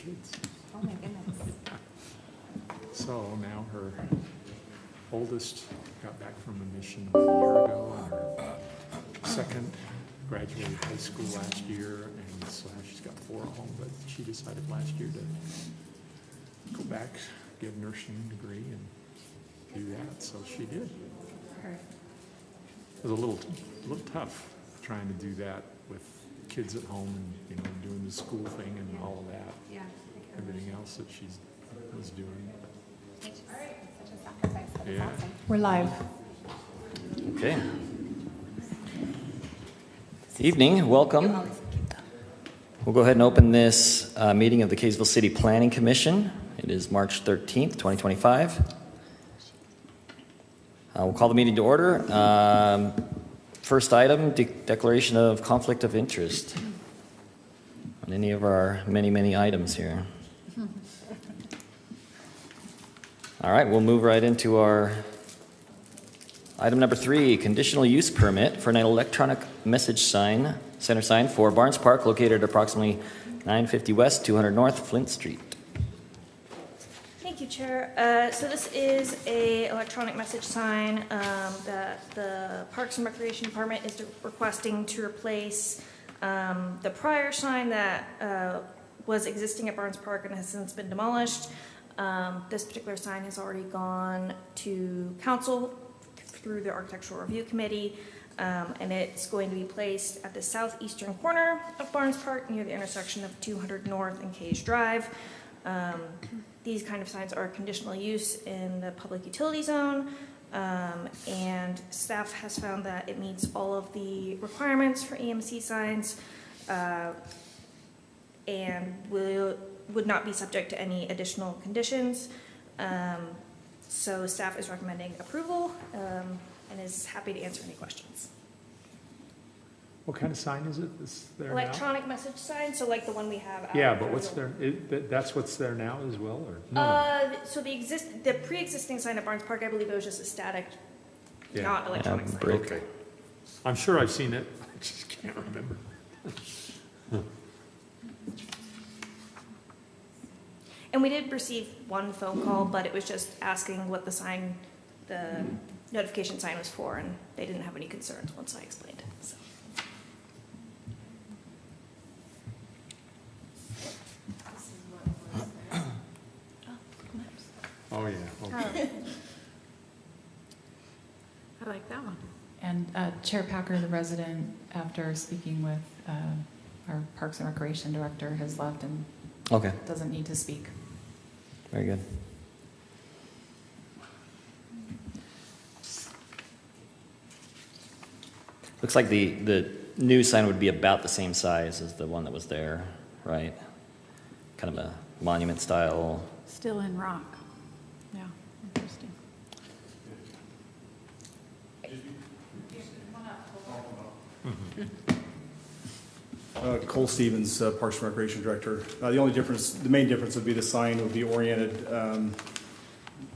kids. Oh my goodness. So now her oldest got back from a mission a year ago, and her second graduated high school last year, and so now she's got 4 at home, but she decided last year to go back, get a nursing degree, and do that, so she did. It was a little tough trying to do that with kids at home and, doing the school thing and all of that. Yeah. Everything else that she was doing. Such a sacrifice. That is awesome. We're live. Okay. This evening, welcome. We'll go ahead and open this meeting of the Kaysville City Planning Commission. It is March 13th, 2025. We'll call the meeting to order. First item, declaration of conflict of interest on any of our many items here. All right, we'll move right into our item number 3, conditional use permit for an electronic message center sign for Barnes Park located at approximately 950 West, 200 North, Flint Street. Thank you, Chair. So this is a electronic message sign that the Parks and Recreation Department is requesting to replace the prior sign that was existing at Barnes Park and has since been demolished. This particular sign has already gone to council through the Architectural Review Committee, and it's going to be placed at the southeastern corner of Barnes Park near the intersection of 200 North and Cage Drive. These kind of signs are conditional use in the public utility zone, and staff has found that it meets all of the requirements for EMC signs and would not be subject to any additional conditions. So staff is recommending approval and is happy to answer any questions. What kind of sign is it that's there now? Electronic message sign, so like the one we have out. Yeah, but what's there? That's what's there now as well, or no? So the pre-existing sign at Barnes Park, I believe it was just a static, Yeah. not electronic sign. brick. Okay. I'm sure I've seen it. I just can't remember. And we did receive one phone call, but it was just asking what the notification sign was for, and they didn't have any concerns once I explained it. So. Oh, yeah. Okay. I like that one. And Chair Packer, the resident, after speaking with our Parks and Recreation Director, has left and Okay, doesn't need to speak. very good. Looks like the new sign would be about the same size as the one that was there, right? Kind of a monument style. Still in rock. Yeah, interesting. Cole Stevens, Parks and Recreation Director. The main difference would be the sign would be oriented on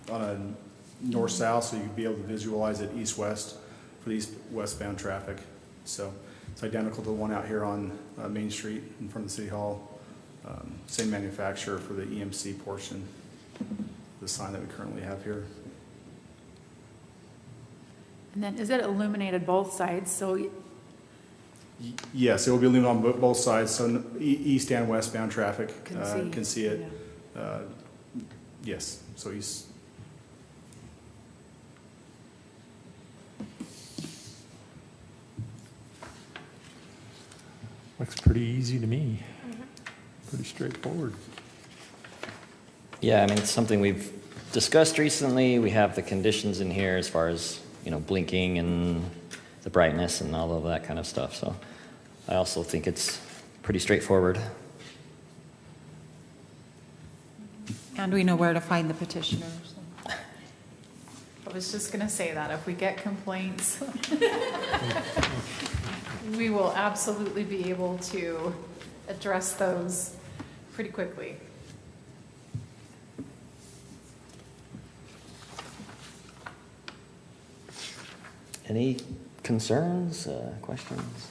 a north-south, so you'd be able to visualize it east-west for the east-westbound traffic. So it's identical to the one out here on Main Street in front of the City Hall. Same manufacturer for the EMC portion, the sign that we currently have here. And then is it illuminated both sides? So Yes, it will be illuminated on both sides, so east and westbound traffic can see it. Yeah. Yes, so east. Looks pretty easy to me. Pretty straightforward. Yeah, I mean, it's something we've discussed recently. We have the conditions in here as far as, blinking and the brightness and all of that kind of stuff. So I also think it's pretty straightforward. And we know where to find the petitioners. I was just going to say that if we get complaints, we will absolutely be able to address those pretty quickly. Any concerns, questions?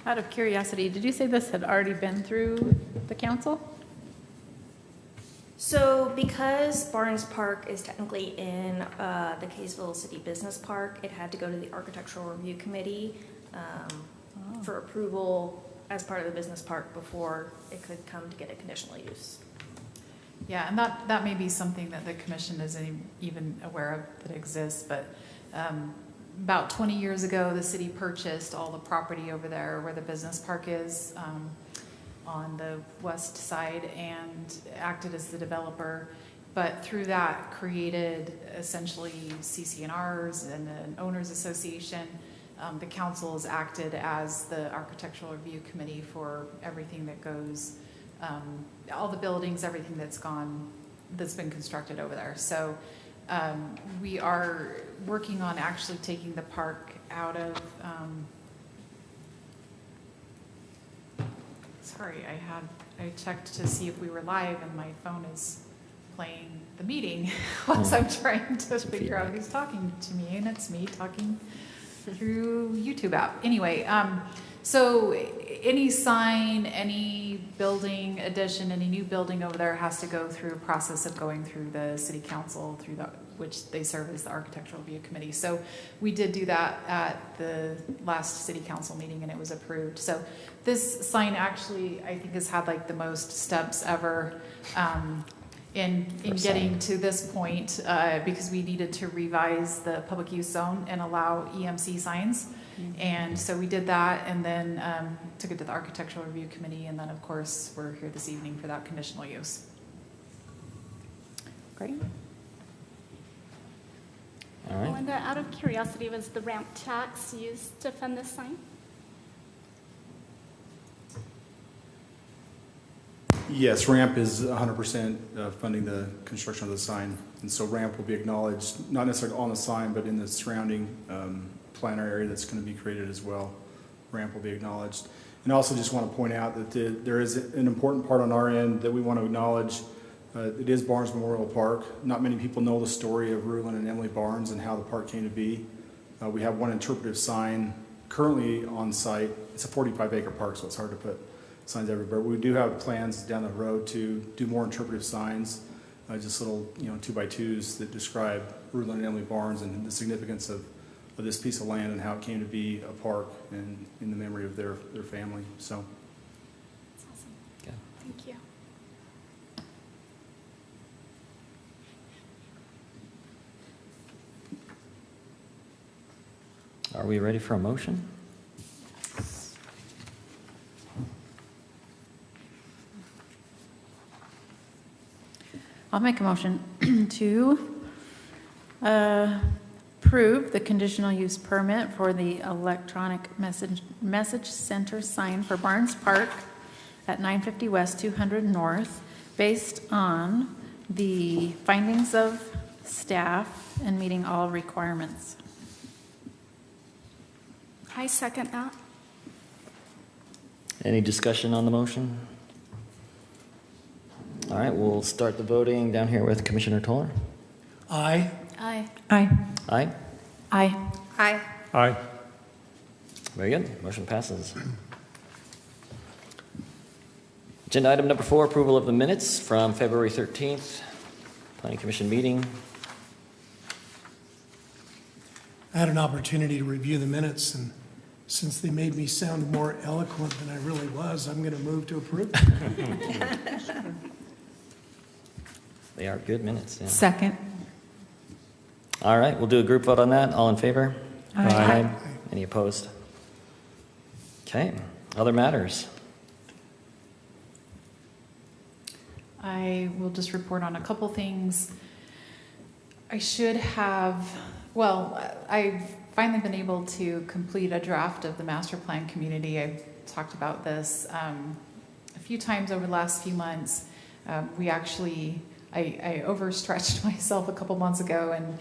Out of curiosity, did you say this had already been through the council? So because Barnes Park is technically in the Kaysville City Business Park, it had to go to the Architectural Review Committee for approval as part of the business park before it could come to get a conditional use. Yeah, and that may be something that the commission isn't even aware of that exists, but about 20 years ago, the city purchased all the property over there where the business park is on the west side and acted as the developer. But through that, created essentially CC&Rs and an owners association. The council has acted as the architectural review committee for everything that goes, all the buildings, everything that's been constructed over there. So we are working on actually taking the park out of, sorry, I checked to see if we were live and my phone is playing the meeting whilst I'm trying to figure out who's talking to me, and it's me talking through YouTube app. Anyway, so any sign, any building addition, any new building over there has to go through a process of going through the city council, which they serve as the architectural review committee. So we did do that at the last city council meeting and it was approved. So this sign actually, I think, has had like the most steps ever in getting to this point because we needed to revise the public use zone and allow EMC signs. And so we did that and then took it to the architectural review committee, and then of course we're here this evening for that conditional use. Great. All right. Melinda, out of curiosity, was the ramp tax used to fund this sign? Yes, ramp is 100% funding the construction of the sign. And so ramp will be acknowledged, not necessarily on the sign, but in the surrounding planner area that's going to be created as well. Ramp will be acknowledged. And I also just want to point out that there is an important part on our end that we want to acknowledge. It is Barnes Memorial Park. Not many people know the story of Rulon and Emily Barnes and how the park came to be. We have one interpretive sign currently on site. It's a 45-acre park, so it's hard to put signs everywhere. We do have plans down the road to do more interpretive signs, just little 2x2s that describe Rulon and Emily Barnes and the significance of this piece of land and how it came to be a park and in the memory of their family. So, That's awesome. Okay. Thank you. Are we ready for a motion? I'll make a motion to approve the conditional use permit for the electronic message center sign for Barnes Park at 950 West, 200 North, based on the findings of staff and meeting all requirements. I second that. Any discussion on the motion? All right, we'll start the voting down here with Commissioner Toller. Aye. Aye. Aye. Aye. Aye. Aye. Aye. Very good. Motion passes. Agenda item number 4, approval of the minutes from February 13th, Planning Commission meeting. I had an opportunity to review the minutes, and since they made me sound more eloquent than I really was, I'm going to move to approve. They are good minutes. Yeah. Second. All right, we'll do a group vote on that. All in favor? Aye. Any opposed? Okay. Other matters? I will just report on a couple things. I've finally been able to complete a draft of the master plan community. I've talked about this a few times over the last few months. I overstretched myself a couple months ago and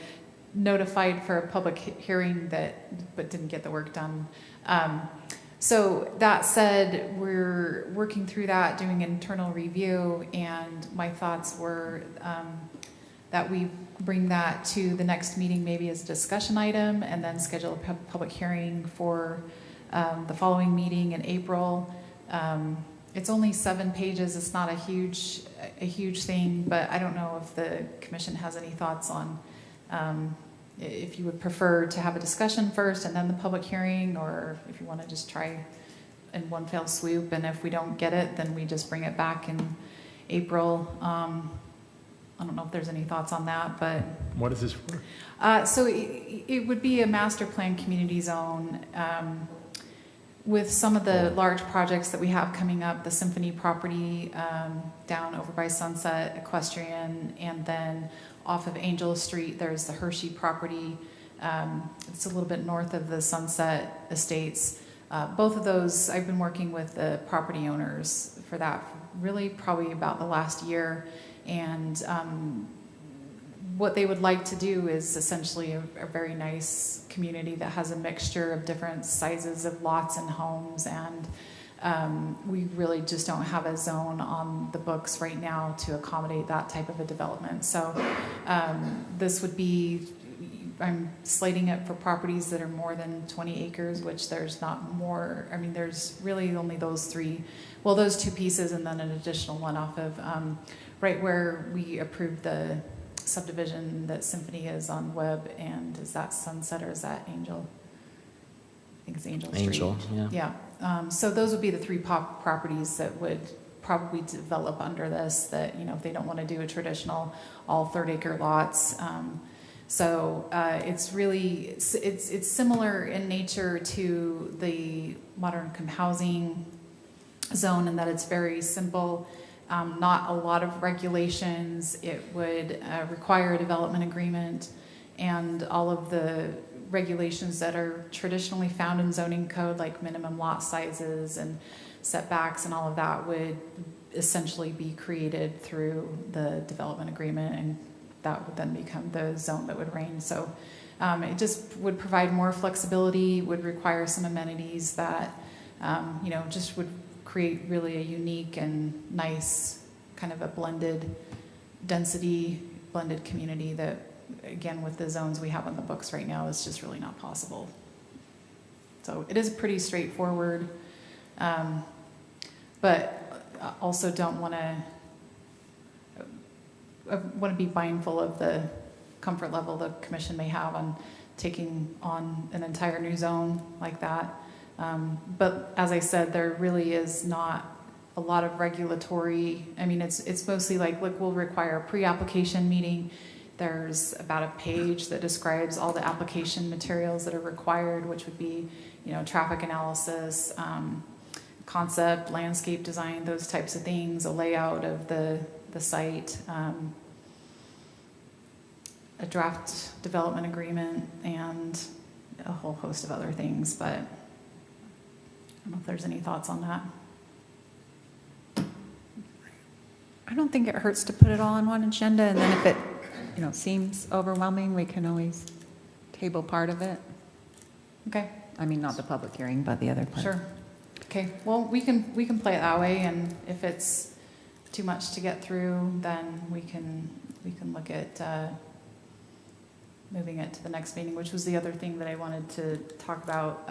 notified for a public hearing but didn't get the work done. So that said, we're working through that, doing an internal review, and my thoughts were that we bring that to the next meeting maybe as a discussion item and then schedule a public hearing for the following meeting in April. It's only 7 pages. It's not a huge thing, but I don't know if the commission has any thoughts on if you would prefer to have a discussion first and then the public hearing, or if you want to just try in one fell swoop, and if we don't get it, then we just bring it back in April. I don't know if there's any thoughts on that, but. What is this for? So it would be a master plan community zone with some of the large projects that we have coming up, the Symphony property down over by Sunset Equestrian, and then off of Angel Street, there's the Hershey property. It's a little bit north of the Sunset Estates. Both of those, I've been working with the property owners for that really probably about the last year. And what they would like to do is essentially a very nice community that has a mixture of different sizes of lots and homes. And we really just don't have a zone on the books right now to accommodate that type of a development. So this would be, I'm slating it for properties that are more than 20 acres, which there's not more. I mean, there's really only those 3, well, those 2 pieces and then an additional one off of right where we approved the subdivision that Symphony is on Webb, and is that Sunset or is that Angel? I think it's Angel Street. Angel, yeah. Yeah. So those would be the 3 properties that would probably develop under this, that, you know, if they don't want to do a traditional all 3rd-acre lots. So it's really, it's similar in nature to the modern income housing zone in that it's very simple. Not a lot of regulations. It would require a development agreement, and all of the regulations that are traditionally found in zoning code, like minimum lot sizes and setbacks and all of that, would essentially be created through the development agreement, and that would then become the zone that would reign. So it just would provide more flexibility, would require some amenities that, you know, just would create really a unique and nice kind of a blended density, blended community that, again, with the zones we have on the books right now, is just really not possible. So it is pretty straightforward, but also don't want to, I want to be mindful of the comfort level the commission may have on taking on an entire new zone like that. But as I said, there really is not a lot of regulatory. I mean, it's mostly like, look, we'll require a pre-application meeting. There's about a page that describes all the application materials that are required, which would be, you know, traffic analysis, concept, landscape design, those types of things, a layout of the site, a draft development agreement, and a whole host of other things, but I don't know if there's any thoughts on that. I don't think it hurts to put it all on one agenda, and then if it, you know, seems overwhelming, we can always table part of it. Okay. I mean, not the public hearing, but the other part. Sure. Okay. Well, we can play it that way, and if it's too much to get through, then we can look at moving it to the next meeting, which was the other thing that I wanted to talk about.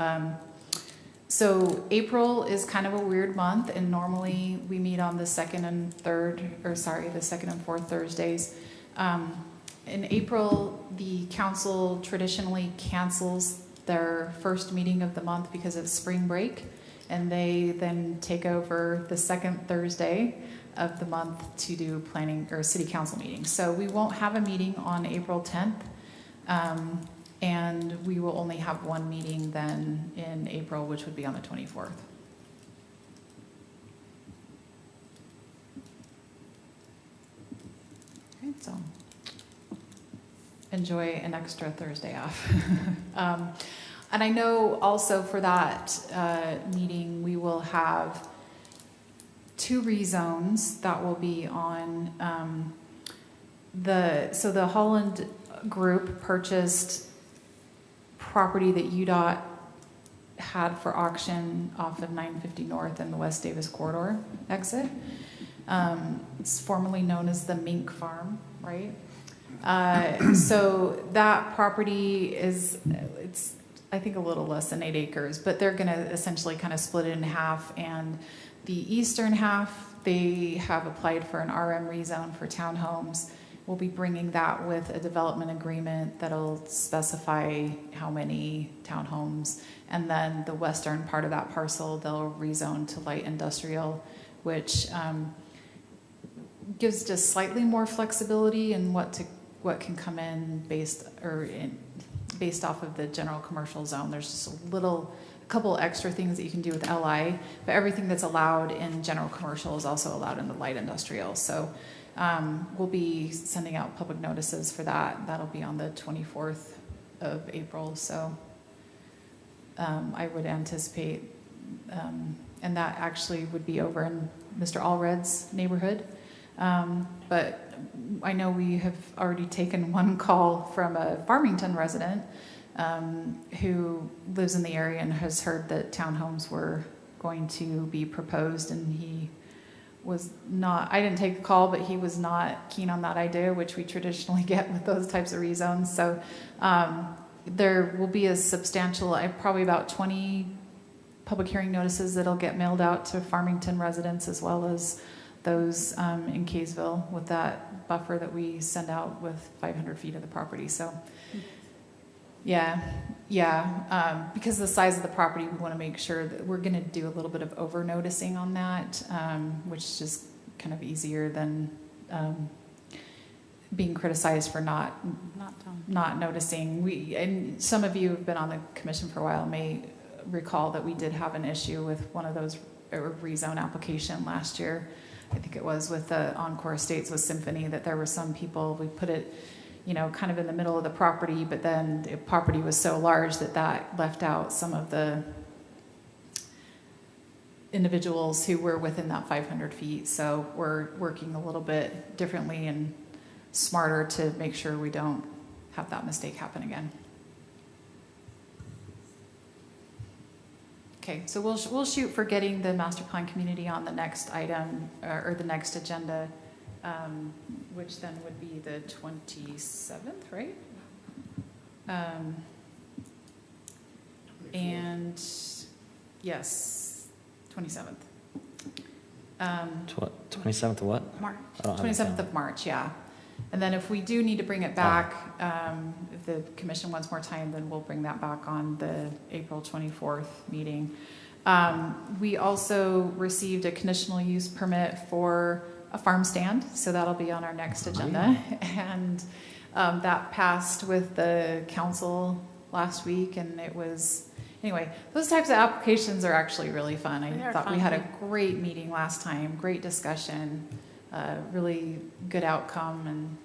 So April is kind of a weird month, and normally we meet on the second and fourth Thursdays. In April, the council traditionally cancels their first meeting of the month because of spring break, and they then take over the second Thursday of the month to do planning or city council meetings. So we won't have a meeting on April 10th. And we will only have one meeting then in April, which would be on the 24th. Okay, so enjoy an extra Thursday off. And I know also for that meeting, we will have 2 rezones that will be on so the Holland group purchased property that UDOT had for auction off of 950 North and the West Davis Corridor exit. It's formerly known as the Mink Farm, right? So that property it's I think a little less than 8 acres, but they're gonna essentially kind of split it in half, and the eastern half, they have applied for an RM rezone for townhomes. We'll be bringing that with a development agreement that'll specify how many townhomes. And then the western part of that parcel, they'll rezone to light industrial, which gives just slightly more flexibility in what can come in based off of the general commercial zone. There's just a couple extra things that you can do with LI, but everything that's allowed in general commercial is also allowed in the light industrial. So we'll be sending out public notices for that. That'll be on the 24th of April. So I would anticipate, and that actually would be over in Mr. Allred's neighborhood. But I know we have already taken one call from a Farmington resident who lives in the area and has heard that townhomes were going to be proposed, and he was not, I didn't take the call, but he was not keen on that idea, which we traditionally get with those types of rezones. So there will be a substantial, probably about 20 public hearing notices that'll get mailed out to Farmington residents, as well as those in Kaysville, with that buffer that we send out with 500 feet of the property. So because the size of the property, we want to make sure that we're going to do a little bit of over noticing on that, which is just kind of easier than being criticized for not noticing. And some of you have been on the commission for a while may recall that we did have an issue with one of those rezone application last year. I think it was with the Encore Estates with Symphony, that there were some people, we put it, kind of in the middle of the property, but then the property was so large that left out some of the individuals who were within that 500 feet. So we're working a little bit differently and smarter to make sure we don't have that mistake happen again. Okay, so we'll shoot for getting the master plan community on the next item or the next agenda, which then would be the 27th, right? And yes, 27th. 27th of what? March. I don't have it 27th down. of March, yeah. And then if we do need to bring it back, if the commission wants more time, then we'll bring that back on the April 24th meeting. We also received a conditional use permit for a farm stand, so that'll be on our next agenda. And that passed with the council last week, and it was, anyway, those types of applications are actually really fun. I thought we had a great meeting last time, great discussion. Really good outcome, and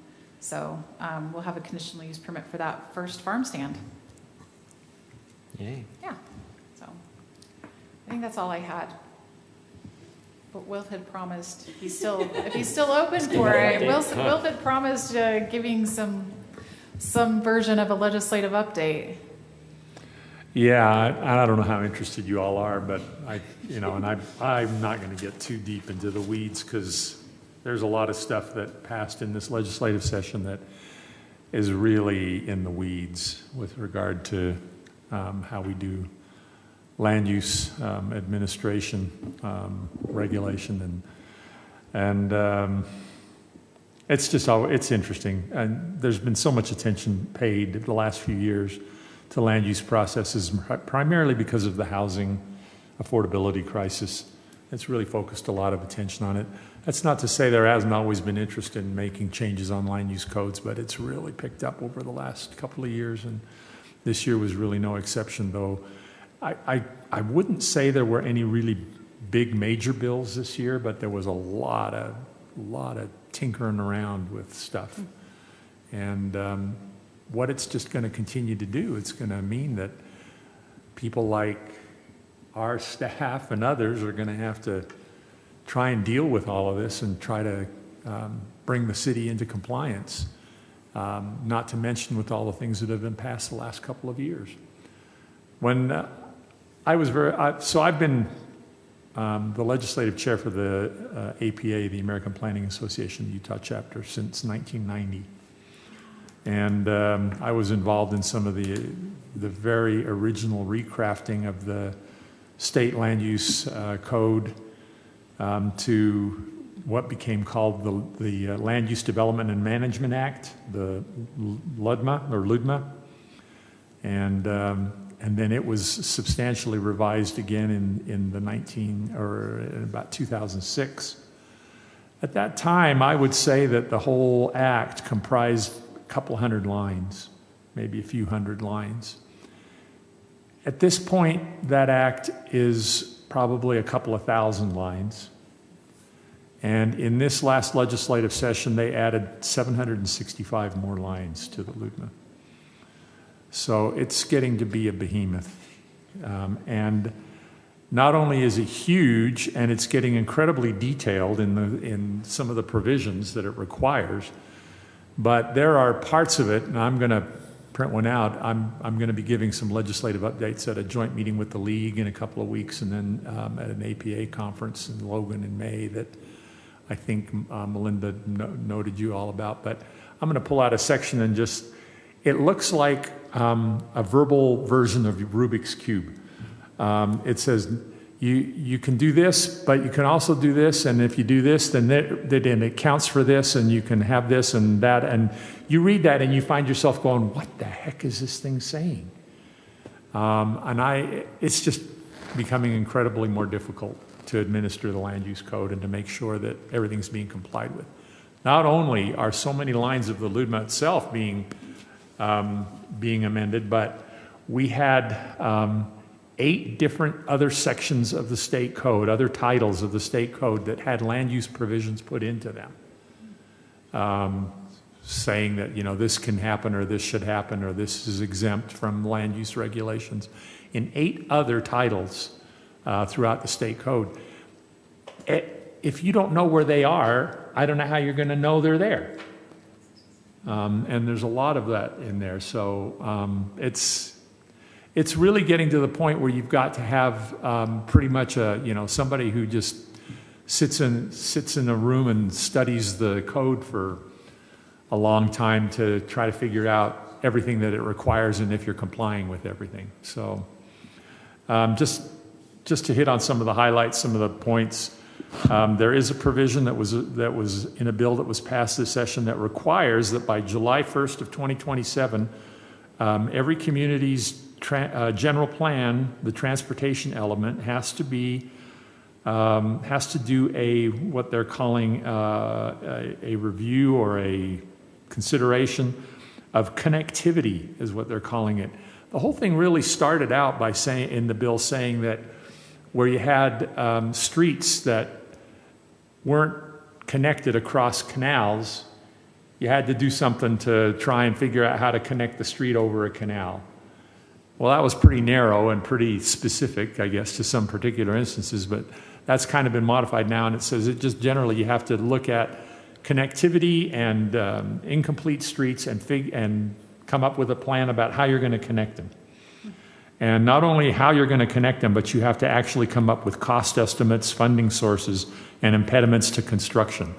so we'll have a conditional use permit for that first farm stand. Yay. Yeah, so I think that's all I had. But Wilf had promised if he's still open for it. Wilf had promised giving some version of a legislative update. Yeah, I don't know how interested you all are, but I'm not going to get too deep into the weeds because there's a lot of stuff that passed in this legislative session that is really in the weeds with regard to how we do land use administration, regulation, and it's interesting. And there's been so much attention paid the last few years to land use processes, primarily because of the housing affordability crisis. It's really focused a lot of attention on it. That's not to say there hasn't always been interest in making changes on land use codes, but it's really picked up over the last couple of years, and this year was really no exception, though. I wouldn't say there were any really big major bills this year, but there was a lot of tinkering around with stuff. And what it's just going to continue to do, it's going to mean that people like our staff and others are going to have to try and deal with all of this and try to bring the city into compliance, not to mention with all the things that have been passed the last couple of years. When I've been the legislative chair for the APA, the American Planning Association, the Utah chapter, since 1990. And I was involved in some of the very original recrafting of the state land use code to what became called the Land Use Development and Management Act, the LUDMA or LUDMA, and then it was substantially revised again in about 2006. At that time, I would say that the whole act comprised a couple hundred lines, maybe a few hundred lines. At this point, that act is probably a couple of thousand lines. And in this last legislative session, they added 765 more lines to the LUDMA. So it's getting to be a behemoth. And not only is it huge, and it's getting incredibly detailed in some of the provisions that it requires, but there are parts of it, and I'm going to print one out. I'm going to be giving some legislative updates at a joint meeting with the league in a couple of weeks, and then at an APA conference in Logan in May that I think Melinda noted you all about. But I'm going to pull out a section and just, it looks like a verbal version of Rubik's Cube. It says, you can do this, but you can also do this, and if you do this, then it counts for this, and you can have this and that, and you read that and you find yourself going, what the heck is this thing saying? It's just becoming incredibly more difficult to administer the land use code and to make sure that everything's being complied with. Not only are so many lines of the LUDMA itself being amended, but we had 8 different other sections of the state code, other titles of the state code that had land use provisions put into them, saying that, this can happen, or this should happen, or this is exempt from land use regulations, in 8 other titles throughout the state code. If you don't know where they are, I don't know how you're going to know they're there. And there's a lot of that in there. So it's really getting to the point where you've got to have pretty much somebody who just sits in a room and studies the code for a long time to try to figure out everything that it requires and if you're complying with everything. So just to hit on some of the highlights, some of the points. There is a provision that was in a bill that was passed this session that requires that by July 1st of 2027, every community's general plan, the transportation element, has to do what they're calling a review or a consideration of connectivity, is what they're calling it. The whole thing really started out by saying in the bill saying that where you had streets that weren't connected across canals, you had to do something to try and figure out how to connect the street over a canal. Well, that was pretty narrow and pretty specific, I guess, to some particular instances, but that's kind of been modified now, and it says it just generally you have to look at connectivity and incomplete streets and come up with a plan about how you're going to connect them. And not only how you're going to connect them, but you have to actually come up with cost estimates, funding sources, and impediments to construction.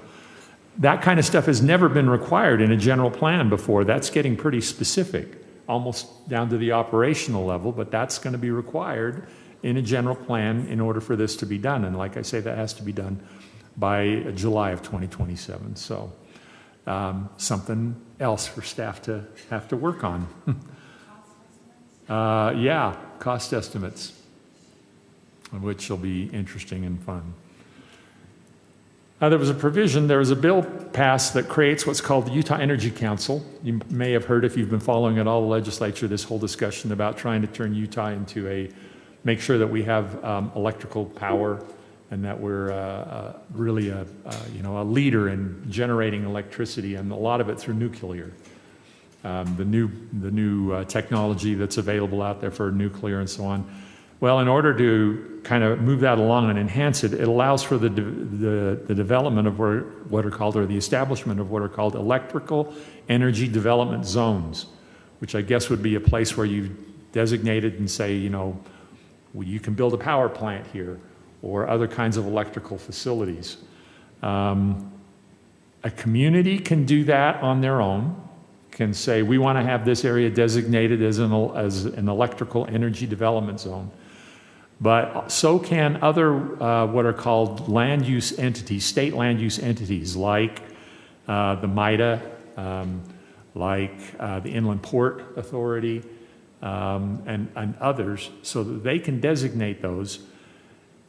That kind of stuff has never been required in a general plan before. That's getting pretty specific, almost down to the operational level, but that's going to be required in a general plan in order for this to be done. And like I say, that has to be done by July of 2027. So something else for staff to have to work on. Yeah, cost estimates, which will be interesting and fun. There was a bill passed that creates what's called the Utah Energy Council. You may have heard, if you've been following at all the legislature, this whole discussion about trying to turn Utah into make sure that we have electrical power and that we're really a leader in generating electricity, and a lot of it through nuclear. The new technology that's available out there for nuclear and so on. Well, in order to kind of move that along and enhance it, it allows for the development of the establishment of what are called electrical energy development zones, which I guess would be a place where you designated and say, well, you can build a power plant here or other kinds of electrical facilities. A community can do that on their own. can say, we want to have this area designated as an electrical energy development zone. But so can other what are called land use entities, state land use entities, like the MIDA, like the Inland Port Authority, and others, so that they can designate those.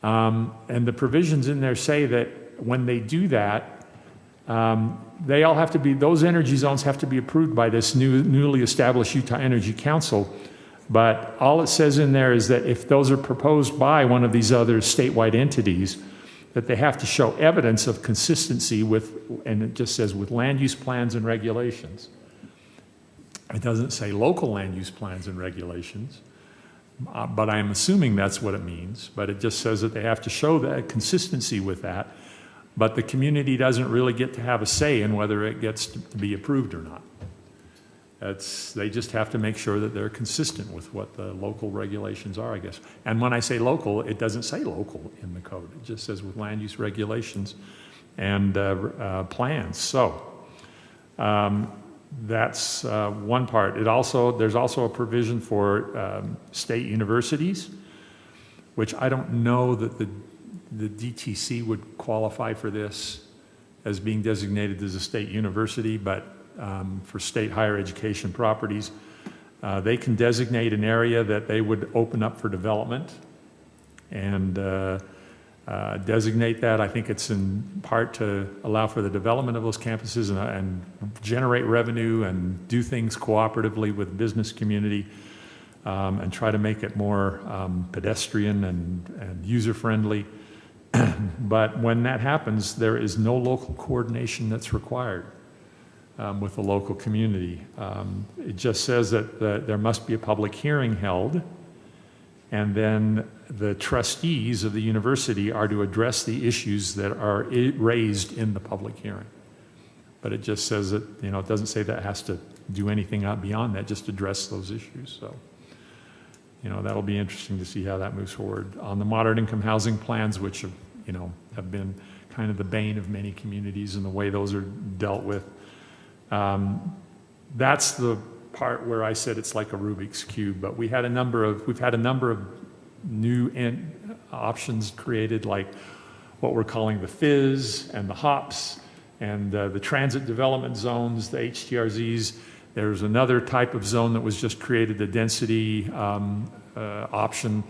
And the provisions in there say that when they do that, they all have to be, those energy zones have to be approved by this newly established Utah Energy Council. But all it says in there is that if those are proposed by one of these other statewide entities, that they have to show evidence of consistency with, and it just says with land use plans and regulations. It doesn't say local land use plans and regulations, but I'm assuming that's what it means. But it just says that they have to show that consistency with that. But the community doesn't really get to have a say in whether it gets to be approved or not. They just have to make sure that they're consistent with what the local regulations are, I guess. And when I say local, it doesn't say local in the code. It just says with land use regulations and plans. So that's one part. There's also a provision for state universities, which I don't know that the DTC would qualify for this as being designated as a state university, but for state higher education properties, they can designate an area that they would open up for development and designate that. I think it's in part to allow for the development of those campuses and generate revenue and do things cooperatively with the business community, and try to make it more pedestrian and user-friendly. But when that happens, there is no local coordination that's required with the local community. It just says that there must be a public hearing held, and then the trustees of the university are to address the issues that are raised in the public hearing. But it just says that, it doesn't say that it has to do anything beyond that, just address those issues. So, that'll be interesting to see how that moves forward. On the moderate income housing plans, which have been kind of the bane of many communities and the way those are dealt with, that's the part where I said it's like a Rubik's Cube. But we've had a number of new options created, like what we're calling the FIZ and the HOPS and the transit development zones, the HTRZs. There's another type of zone that was just created, the density option.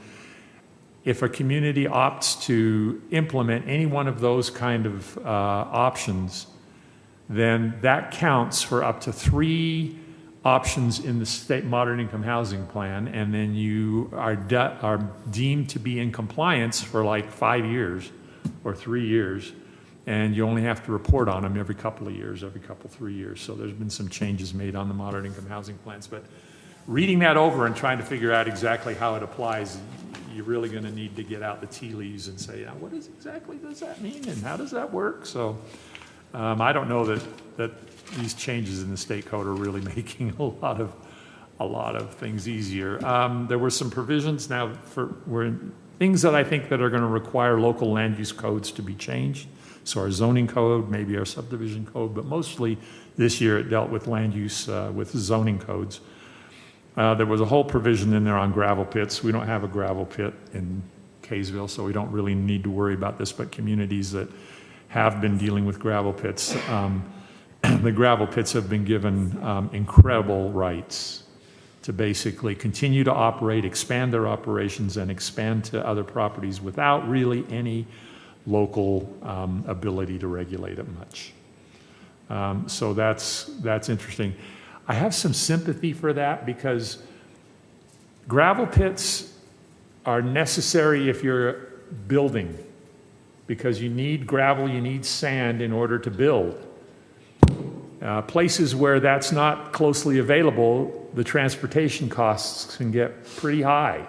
If a community opts to implement any one of those kind of options, then that counts for up to 3 options in the state moderate income housing plan, and then you are deemed to be in compliance for like 5 years or 3 years, and you only have to report on them every couple of years, every couple, 3 years. So there's been some changes made on the moderate income housing plans. But reading that over and trying to figure out exactly how it applies, you're really going to need to get out the tea leaves and say, what exactly does that mean and how does that work? So I don't know that these changes in the state code are really making a lot of things easier. There were some provisions now things that I think that are going to require local land use codes to be changed. So our zoning code, maybe our subdivision code, but mostly this year it dealt with land use with zoning codes. There was a whole provision in there on gravel pits. We don't have a gravel pit in Kaysville, so we don't really need to worry about this, but communities that have been dealing with gravel pits, the gravel pits have been given incredible rights to basically continue to operate, expand their operations, and expand to other properties without really any local ability to regulate it much. So that's interesting. I have some sympathy for that because gravel pits are necessary if you're building, because you need gravel, you need sand in order to build. Places where that's not closely available, the transportation costs can get pretty high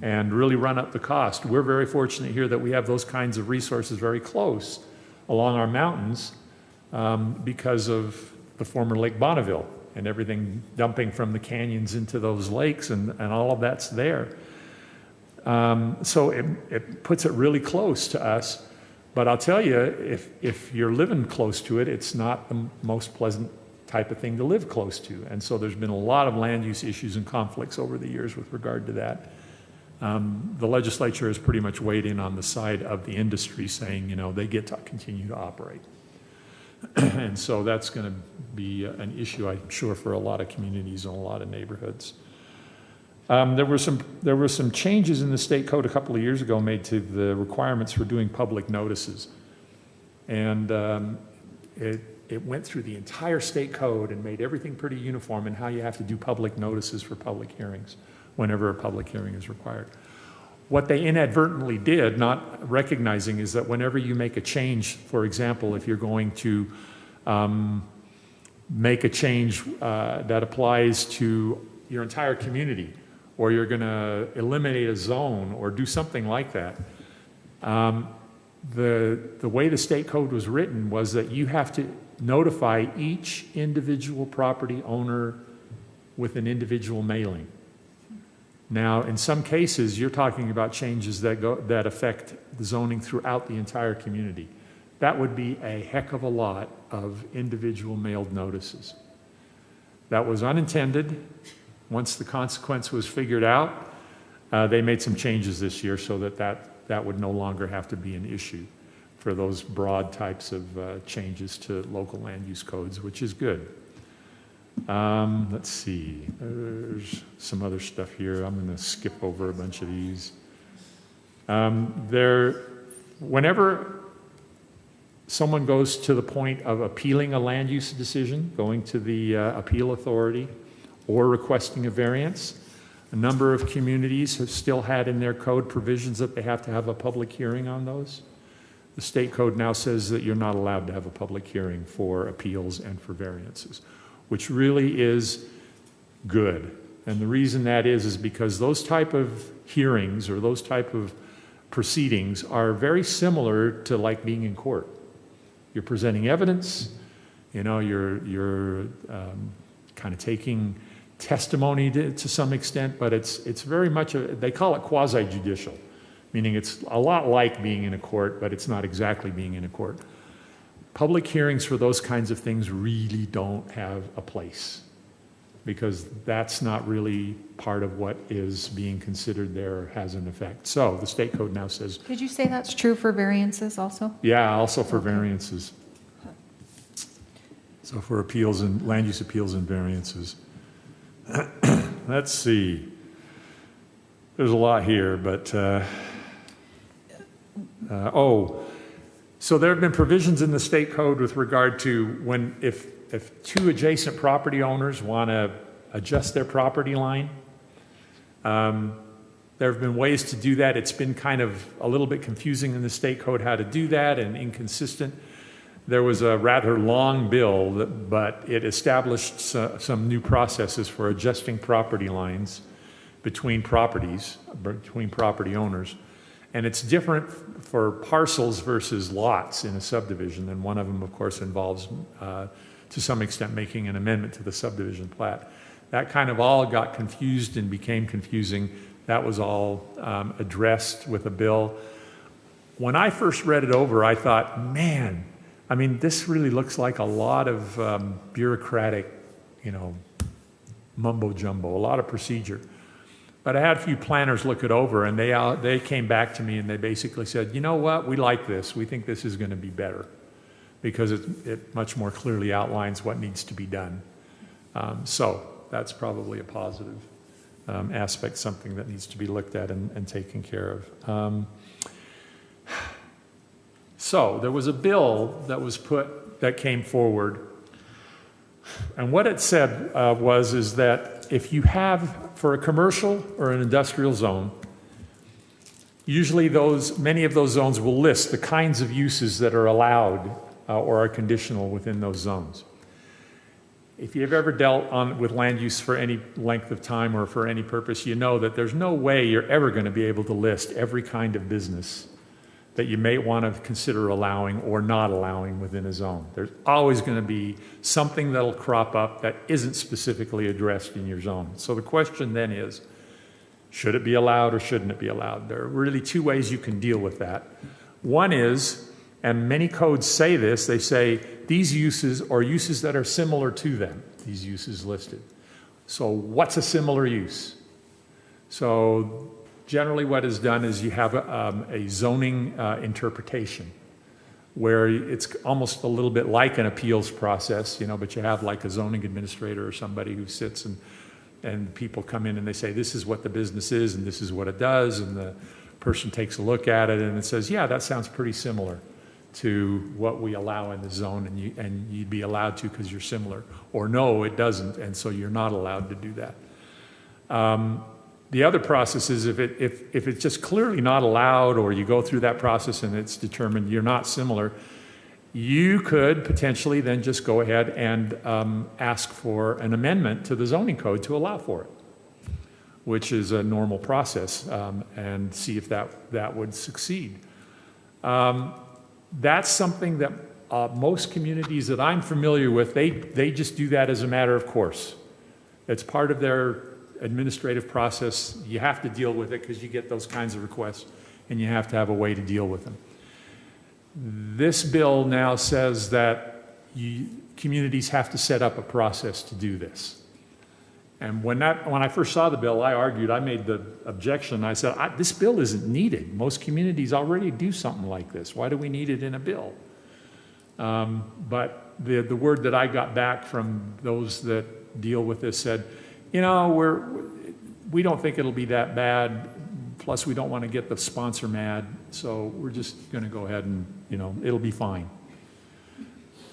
and really run up the cost. We're very fortunate here that we have those kinds of resources very close along our mountains because of the former Lake Bonneville and everything dumping from the canyons into those lakes, and all of that's there. So it puts it really close to us. But I'll tell you, if you're living close to it, it's not the most pleasant type of thing to live close to. And so there's been a lot of land use issues and conflicts over the years with regard to that. The legislature has pretty much weighed in on the side of the industry, saying, you know, they get to continue to operate. And so that's going to be an issue, I'm sure, for a lot of communities and a lot of neighborhoods. There were some changes in the state code a couple of years ago made to the requirements for doing public notices. And it went through the entire state code and made everything pretty uniform in how you have to do public notices for public hearings whenever a public hearing is required. What they inadvertently did, not recognizing, is that whenever you make a change, for example, if you're going to make a change that applies to your entire community, or you're going to eliminate a zone or do something like that, the way the state code was written was that you have to notify each individual property owner with an individual mailing. Now, in some cases, you're talking about changes that affect the zoning throughout the entire community. That would be a heck of a lot of individual mailed notices. That was unintended. Once the consequence was figured out, they made some changes this year so that would no longer have to be an issue for those broad types of changes to local land use codes, which is good. Let's see, there's some other stuff here. I'm going to skip over a bunch of these. Whenever someone goes to the point of appealing a land use decision, going to the appeal authority, or requesting a variance, a number of communities have still had in their code provisions that they have to have a public hearing on those. The state code now says that you're not allowed to have a public hearing for appeals and for variances, which really is good. And the reason that is because those type of hearings or those type of proceedings are very similar to like being in court. You're presenting evidence, you know, you're kind of taking testimony to some extent, but it's very much, they call it quasi-judicial, meaning it's a lot like being in a court, but it's not exactly being in a court. Public hearings for those kinds of things really don't have a place, because that's not really part of what is being considered there or has an effect. So the state code now says... Did you say that's true for variances also? Yeah, also for variances. So for appeals and land use appeals and variances. Let's see. There's a lot here, but... So there have been provisions in the state code with regard to if two adjacent property owners want to adjust their property line. There have been ways to do that. It's been kind of a little bit confusing in the state code how to do that and inconsistent. There was a rather long bill, but it established some new processes for adjusting property lines between properties, between property owners. And it's different for parcels versus lots in a subdivision. And one of them, of course, involves, to some extent, making an amendment to the subdivision plat. That kind of all got confused and became confusing. That was all addressed with a bill. When I first read it over, I thought, man, I mean, this really looks like a lot of bureaucratic, mumbo jumbo, a lot of procedure. But I had a few planners look it over, and they came back to me and they basically said, you know what, we like this. We think this is going to be better because it much more clearly outlines what needs to be done. So that's probably a positive aspect, something that needs to be looked at and taken care of. So there was a bill that came forward, and what it said is that if you have, for a commercial or an industrial zone, usually many of those zones will list the kinds of uses that are allowed or are conditional within those zones. If you've ever dealt with land use for any length of time or for any purpose, you know that there's no way you're ever going to be able to list every kind of business that you may want to consider allowing or not allowing within a zone. There's always going to be something that'll crop up that isn't specifically addressed in your zone. So the question then is, should it be allowed or shouldn't it be allowed? There are really two ways you can deal with that. One is, and many codes say this, they say these uses or uses that are similar to them, these uses listed. So what's a similar use? So generally what is done is you have a zoning interpretation where it's almost a little bit like an appeals process, but you have like a zoning administrator or somebody who sits and people come in and they say, this is what the business is and this is what it does, and the person takes a look at it and it says, yeah, that sounds pretty similar to what we allow in the zone, and you'd be allowed to because you're similar, or no, it doesn't, and so you're not allowed to do that. The other process is if it's just clearly not allowed, or you go through that process and it's determined you're not similar, you could potentially then just go ahead and ask for an amendment to the zoning code to allow for it, which is a normal process, and see if that would succeed. That's something that most communities that I'm familiar with, they just do that as a matter of course. It's part of their administrative process. You have to deal with it because you get those kinds of requests, and you have to have a way to deal with them. This bill now says that communities have to set up a process to do this. And when I first saw the bill, I made the objection. I said, this bill isn't needed. Most communities already do something like this. Why do we need it in a bill? But the word that I got back from those that deal with this said, we don't think it'll be that bad. Plus, we don't want to get the sponsor mad. So we're just going to go ahead and, it'll be fine.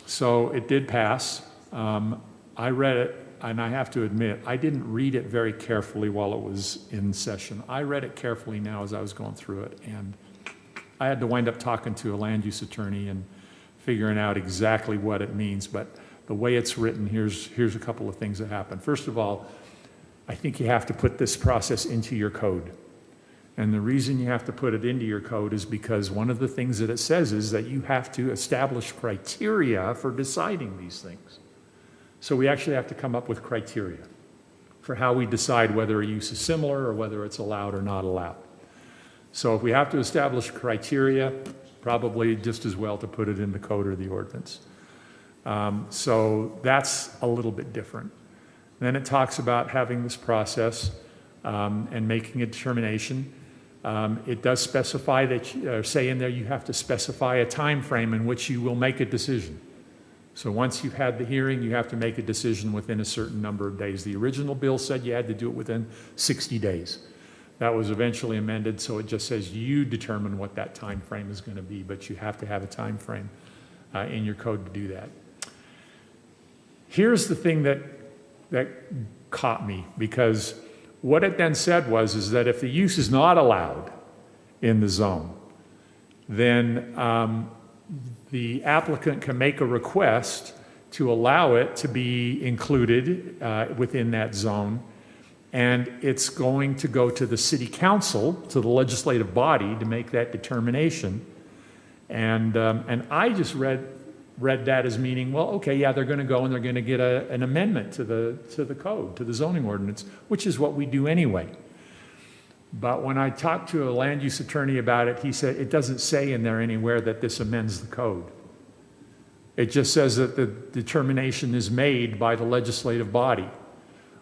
So it did pass. I read it. And I have to admit, I didn't read it very carefully while it was in session. I read it carefully now as I was going through it. And I had to wind up talking to a land use attorney and figuring out exactly what it means. But the way it's written, here's a couple of things that happen. First of all, I think you have to put this process into your code. And the reason you have to put it into your code is because one of the things that it says is that you have to establish criteria for deciding these things. So we actually have to come up with criteria for how we decide whether a use is similar or whether it's allowed or not allowed. So if we have to establish criteria, probably just as well to put it in the code or the ordinance. So that's a little bit different. Then it talks about having this process and making a determination. It does specify that, say in there, you have to specify a time frame in which you will make a decision. So once you've had the hearing, you have to make a decision within a certain number of days. The original bill said you had to do it within 60 days. That was eventually amended, so it just says you determine what that time frame is going to be, but you have to have a time frame in your code to do that. Here's the thing that caught me, because what it then said is that if the use is not allowed in the zone, then the applicant can make a request to allow it to be included within that zone, and it's going to go to the city council, to the legislative body, to make that determination. And I just read that as meaning, well, okay, yeah, they're going to go and they're going to get an amendment to the code, to the zoning ordinance, which is what we do anyway. But when I talked to a land use attorney about it, he said it doesn't say in there anywhere that this amends the code. It just says that the determination is made by the legislative body.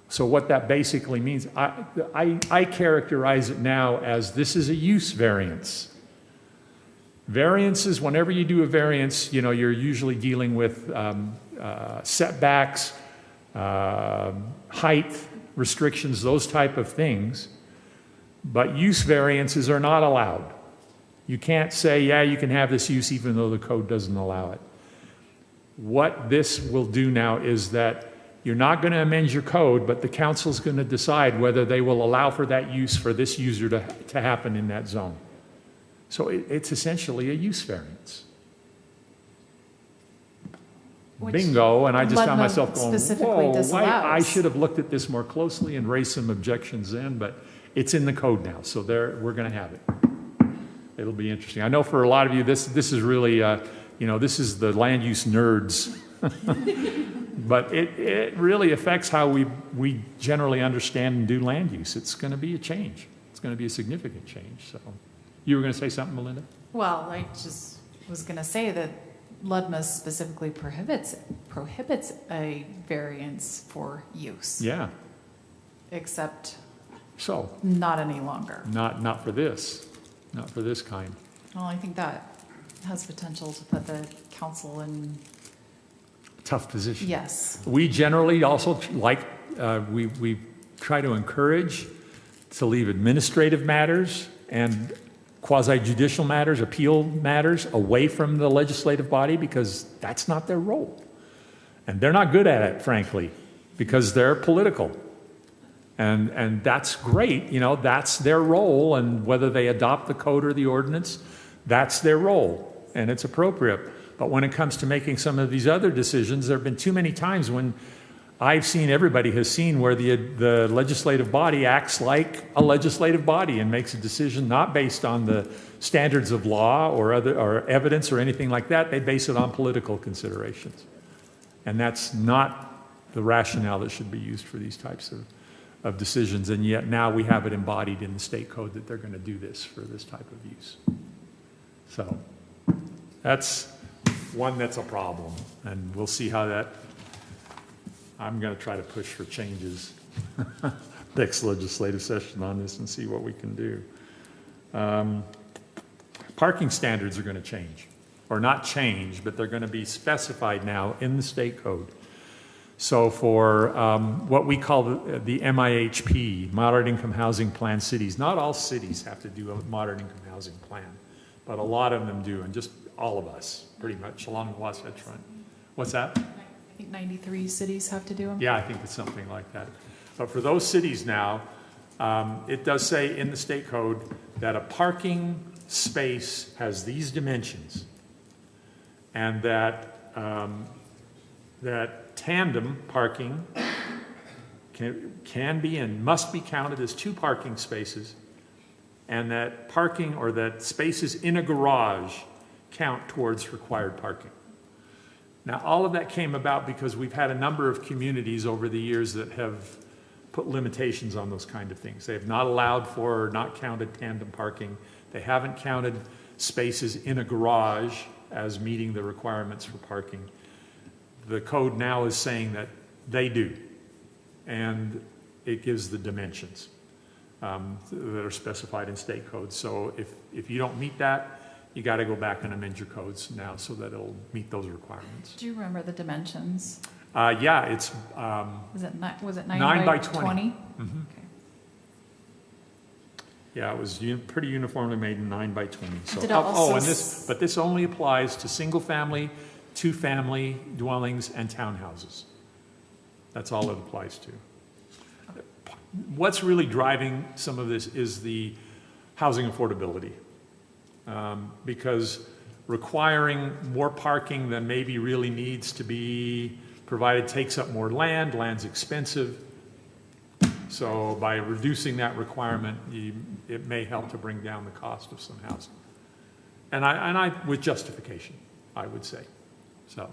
So what that basically means, I characterize it now as this is a use variance. Variances, whenever you do a variance, you're usually dealing with setbacks, height restrictions, those type of things. But use variances are not allowed. You can't say, yeah, you can have this use even though the code doesn't allow it. What this will do now is that you're not going to amend your code, but the council's going to decide whether they will allow for that use for this user to happen in that zone. So it's essentially a use variance. Bingo, and I just found myself going, whoa, I should have looked at this more closely and raised some objections then, but it's in the code now, so we're going to have it. It'll be interesting. I know for a lot of you, this is really, this is the land use nerds. But it really affects how we generally understand and do land use. It's going to be a change. It's going to be a significant change. So, you were going to say something, Melinda? Well, I just was going to say that LUDMA specifically prohibits a variance for use, Yeah, except so, not any longer. not for this kind. Well, I think that has potential to put the council in, Tough position. yes. We generally also like, we try to encourage to leave administrative matters and quasi-judicial matters, appeal matters away from the legislative body because that's not their role. And they're not good at it, frankly, because they're political. And that's great, that's their role, and whether they adopt the code or the ordinance, that's their role, and it's appropriate. But when it comes to making some of these other decisions, there have been too many times when everybody has seen where the legislative body acts like a legislative body and makes a decision not based on the standards of law or evidence or anything like that. They base it on political considerations. And that's not the rationale that should be used for these types of decisions. And yet now we have it embodied in the state code that they're going to do this for this type of use. So that's one that's a problem. And we'll see how that... I'm going to try to push for changes next legislative session on this and see what we can do. Parking standards are going to change, or not change, but they're going to be specified now in the state code. So for what we call the MIHP, Moderate Income Housing Plan cities, not all cities have to do a Moderate Income Housing Plan, but a lot of them do, and just all of us, pretty much, along the Wasatch Front. What's that? I think 93 cities have to do them. Yeah, I think it's something like that. But for those cities now, it does say in the state code that a parking space has these dimensions, and that that tandem parking can be and must be counted as 2 parking spaces, and that parking or that spaces in a garage count towards required parking. Now, all of that came about because we've had a number of communities over the years that have put limitations on those kind of things. They have not allowed for or not counted tandem parking. They haven't counted spaces in a garage as meeting the requirements for parking. The code now is saying that they do, and it gives the dimensions that are specified in state codes. So if you don't meet that, you got to go back and amend your codes now so that it'll meet those requirements. Do you remember the dimensions? Yeah, it's Was it 9 9 by by 20. 20? Mhm. Okay. Yeah, it was pretty uniformly made in 9 by 20. So, Did it also and this only applies to single-family, 2-family dwellings and townhouses. That's all it applies to. What's really driving some of this is the housing affordability. Because requiring more parking than maybe really needs to be provided takes up more land, land's expensive. So by reducing that requirement, it may help to bring down the cost of some housing. And I with justification, I would say. So,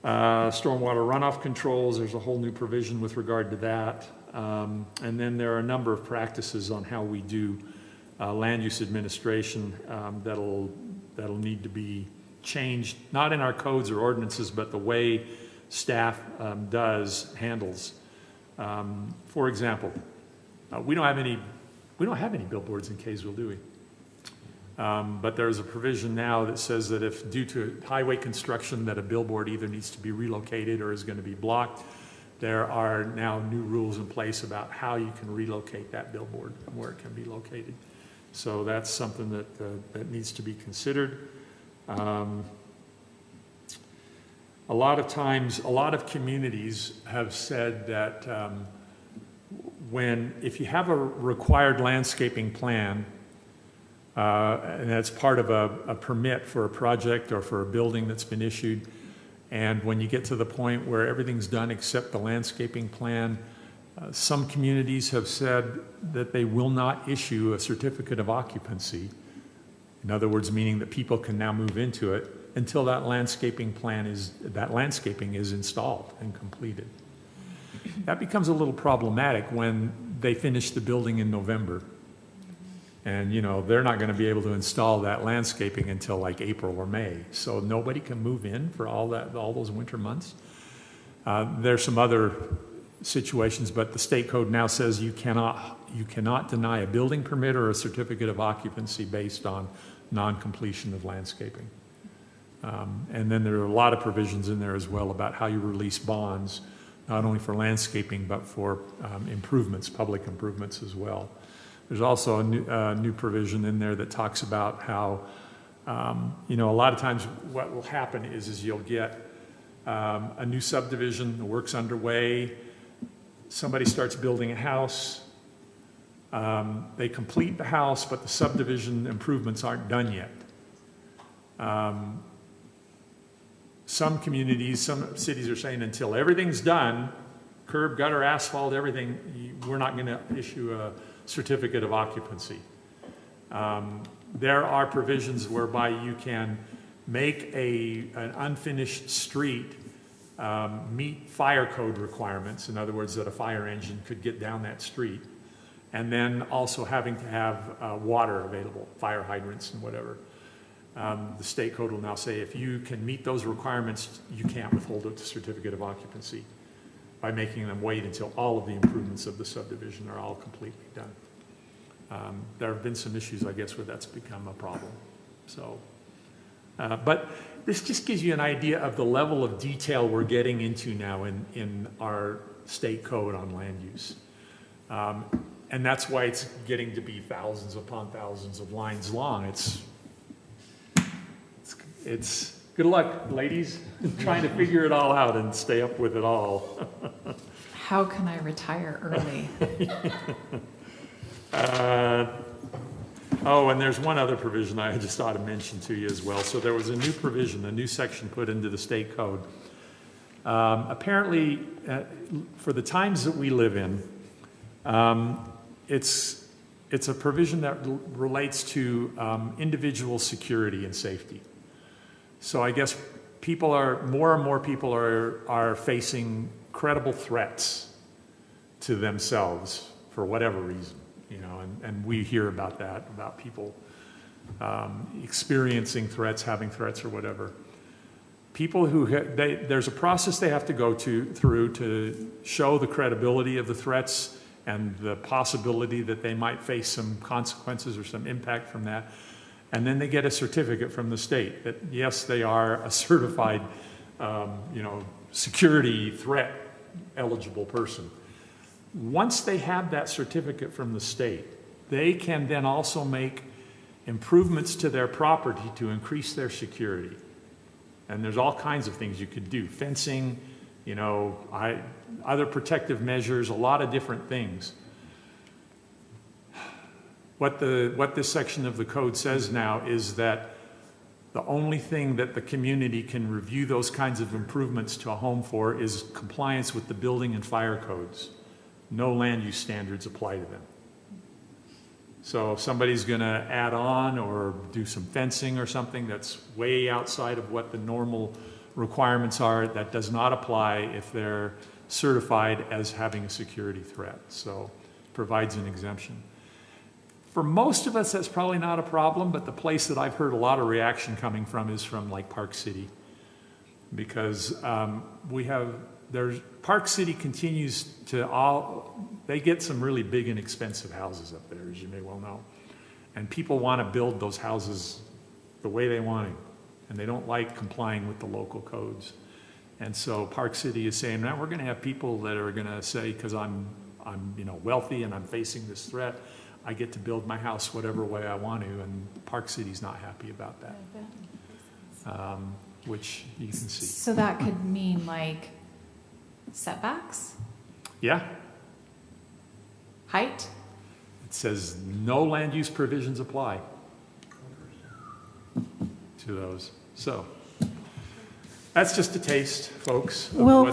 stormwater runoff controls, there's a whole new provision with regard to that. And then there are a number of practices on how we do land use administration that'll need to be changed, not in our codes or ordinances, but the way staff handles. For example, we don't have any billboards in Kaysville, do we? But there's a provision now that says that if due to highway construction that a billboard either needs to be relocated or is going to be blocked, there are now new rules in place about how you can relocate that billboard and where it can be located. So that's something that needs to be considered. A lot of times, a lot of communities have said that if you have a required landscaping plan, and that's part of a permit for a project or for a building that's been issued, and when you get to the point where everything's done except the landscaping plan, some communities have said that they will not issue a certificate of occupancy. In other words, meaning that people can now move into it until that landscaping is installed and completed. That becomes a little problematic when they finish the building in November And, they're not going to be able to install that landscaping until like April or May. So nobody can move in for all those winter months. There's some other situations, but the state code now says you cannot deny a building permit or a certificate of occupancy based on non-completion of landscaping. And then there are a lot of provisions in there as well about how you release bonds, not only for landscaping, but for improvements, public improvements as well. There's also a new provision in there that talks about how, a lot of times what will happen is you'll get a new subdivision, the work's underway, somebody starts building a house, they complete the house, but the subdivision improvements aren't done yet. Some communities, some cities are saying until everything's done, curb, gutter, asphalt, everything, we're not going to issue a certificate of occupancy. There are provisions whereby you can make an unfinished street meet fire code requirements. In other words, that a fire engine could get down that street. And then also having to have water available, fire hydrants and whatever. The state code will now say if you can meet those requirements, you can't withhold a certificate of occupancy by making them wait until all of the improvements of the subdivision are all completely done. There have been some issues, I guess, where that's become a problem. So, but this just gives you an idea of the level of detail we're getting into now in our state code on land use. And that's why it's getting to be thousands upon thousands of lines long. It's good luck, ladies, trying to figure it all out and stay up with it all. How can I retire early? And there's one other provision I just ought to mention to you as well. So there was a new provision, a new section put into the state code. Apparently, for the times that we live in, it's a provision that relates to individual security and safety. So I guess more and more people are facing credible threats to themselves for whatever reason, and we hear about that, about people experiencing threats, having threats or whatever. People there's a process they have to go through to show the credibility of the threats and the possibility that they might face some consequences or some impact from that. And then they get a certificate from the state that, yes, they are a certified, security threat eligible person. Once they have that certificate from the state, they can then also make improvements to their property to increase their security. And there's all kinds of things you could do. Fencing, other protective measures, a lot of different things. What this section of the code says now is that the only thing that the community can review those kinds of improvements to a home for is compliance with the building and fire codes. No land use standards apply to them. So if somebody's going to add on or do some fencing or something that's way outside of what the normal requirements are, that does not apply if they're certified as having a security threat. So it provides an exemption. For most of us, that's probably not a problem, but the place that I've heard a lot of reaction coming from is from like Park City, because Park City continues they get some really big and expensive houses up there, as you may well know. And people want to build those houses the way they want to, and they don't like complying with the local codes. And so Park City is saying, now we're going to have people that are going to say, because I'm wealthy and I'm facing this threat, I get to build my house whatever way I want to, and Park City's not happy about that, which you can see. So that could mean like setbacks, Yeah, height? it says no land use provisions apply to those. So that's just a taste, folks, of Well,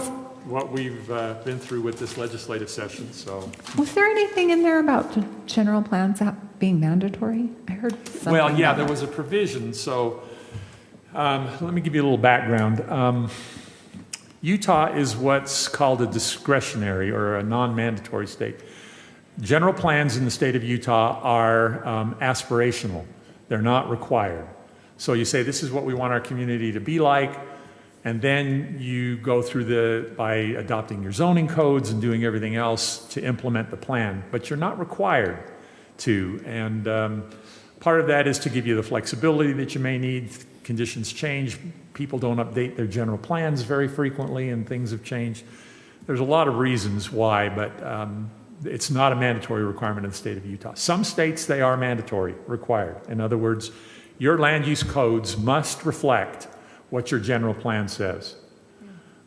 what we've been through with this legislative session. So, Was there anything in there about the general plans being mandatory? I heard something. well, yeah, about there that. was a provision. So let me give you a little background. Utah is what's called a discretionary or a non-mandatory state. General plans in the state of Utah are aspirational. They're not required. So you say, this is what we want our community to be like, and then you go through by adopting your zoning codes and doing everything else to implement the plan, but you're not required to. And part of that is to give you the flexibility that you may need. Conditions change. People don't update their general plans very frequently, and things have changed. There's a lot of reasons why, but it's not a mandatory requirement in the state of Utah. Some states, they are mandatory, required. In other words, your land use codes must reflect what your general plan says.